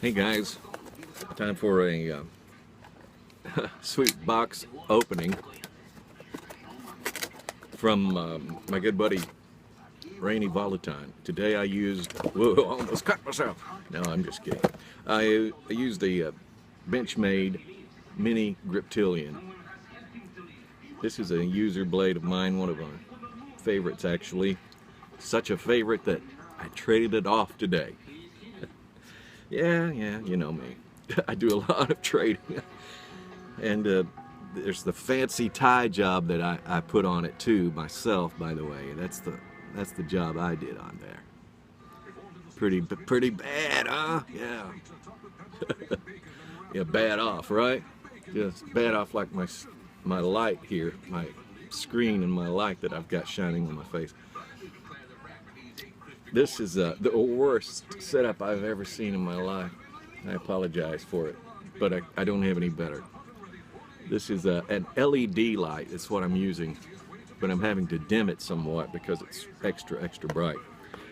Hey guys, time for a sweet box opening from my good buddy Rainy Vallotton. Today I used, whoa, almost cut myself. No, I'm just kidding. I used the Benchmade Mini Griptilian. This is a user blade of mine, one of my favorites actually. Such a favorite that I traded it off today. Yeah, you know me. I do a lot of trading. And there's the fancy tie job that I put on it too myself, by the way. That's the job I did on there. Pretty bad, huh? Yeah. Yeah, bad off, right? Just bad off like my light here, my screen and my light that I've got shining on my face. This is the worst setup I've ever seen in my life. I apologize for it, but I don't have any better. This is an LED light. It's what I'm using, but I'm having to dim it somewhat because it's extra bright.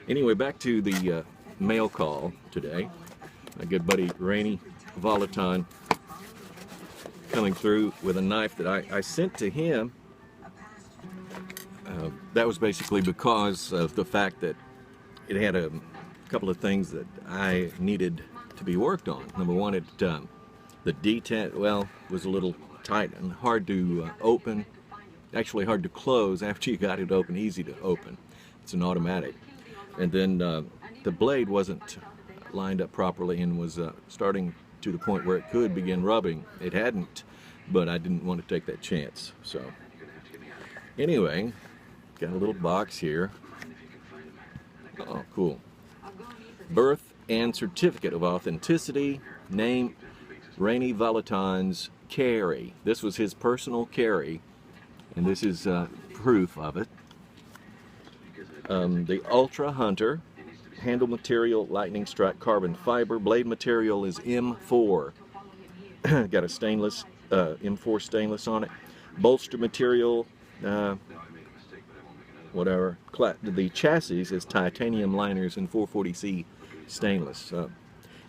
Anyway, back to the mail call today. My good buddy Rainy Vallotton coming through with a knife that I sent to him. That was basically because of the fact that it had a couple of things that I needed to be worked on. Number one, the detent, well, was a little tight and hard to open. Actually hard to close after you got it open, easy to open. It's an automatic. And then the blade wasn't lined up properly and was starting to the point where it could begin rubbing. It hadn't, but I didn't want to take that chance. So anyway, got a little box here. Oh, cool. Birth and certificate of authenticity. Name, Rainy Vallotton's carry. This was his personal carry, and this is proof of it. The Ultra Hunter. Handle material, lightning strike carbon fiber. Blade material is M4. Got a stainless, M4 stainless on it. Bolster material, whatever. The chassis is titanium liners and 440C stainless.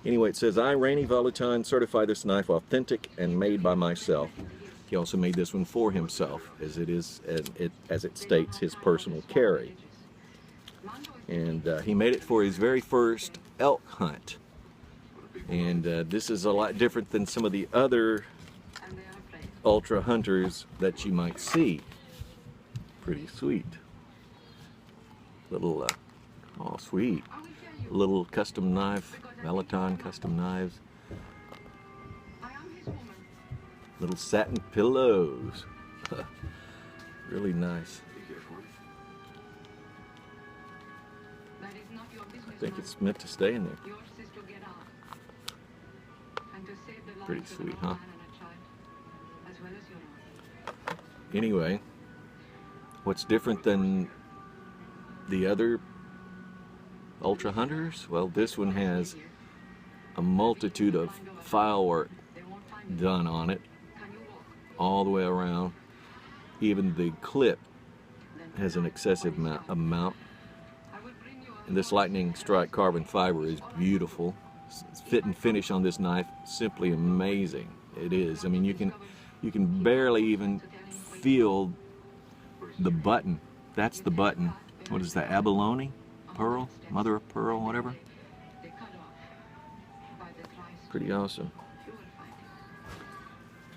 Anyway, it says, I, Rainy Vallotton, certify this knife authentic and made by myself. He also made this one for himself, as it states, his personal carry. And he made it for his very first elk hunt. And this is a lot different than some of the other Ultra Hunters that you might see. Pretty sweet. Little, oh sweet, little custom knife, Vallotton custom knives. Little satin pillows. Really nice. I think it's meant to stay in there. Pretty sweet, huh? Anyway, what's different than the other Ultra Hunters? Well, this one has a multitude of file work done on it all the way around. Even the clip has an excessive amount. And this lightning strike carbon fiber is beautiful. Fit and finish on this knife, simply amazing. It is. I mean, you can barely even feel the button. That's the button. What is that, abalone? Pearl? Mother of pearl, whatever? Pretty awesome.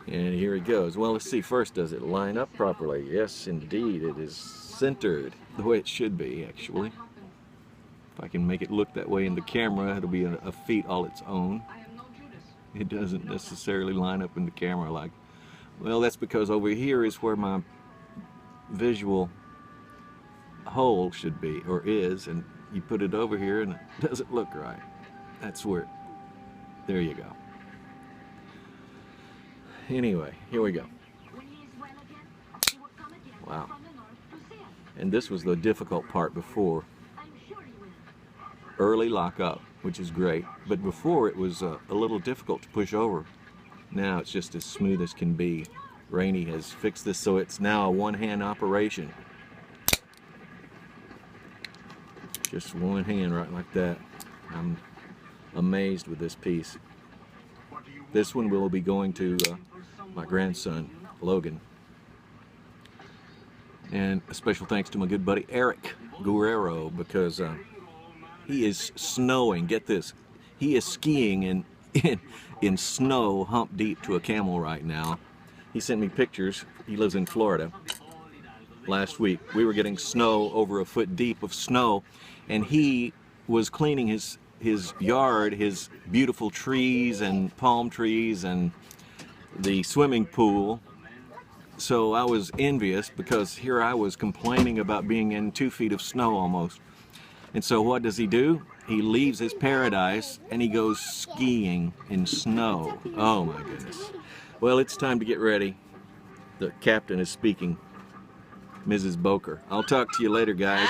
And here it goes. Well, let's see first, does it line up properly? Yes, indeed, it is centered the way it should be, actually. If I can make it look that way in the camera, it'll be a feat all its own. It doesn't necessarily line up in the camera like, well, that's because over here is where my visual hole should be, or is, and you put it over here and it doesn't look right. That's where, there you go. Anyway, here we go. Wow. And this was the difficult part before. Early lockup, which is great, but before it was a little difficult to push over. Now it's just as smooth as can be. Rainy has fixed this so it's now a one-hand operation. Just one hand right like that. I'm amazed with this piece. This one will be going to my grandson, Logan. And a special thanks to my good buddy Eric Guerrero, because he is snowing. Get this, he is skiing in snow hump deep to a camel right now. He sent me pictures. He lives in Florida. Last week we were getting snow, over a foot deep of snow, and he was cleaning his yard, his beautiful trees and palm trees and the swimming pool. So I was envious, because here I was complaining about being in 2 feet of snow almost. And so what does he do? He leaves his paradise and he goes skiing in snow. Oh my goodness. Well, it's time to get ready. The captain is speaking. Mrs. Boker. I'll talk to you later, guys.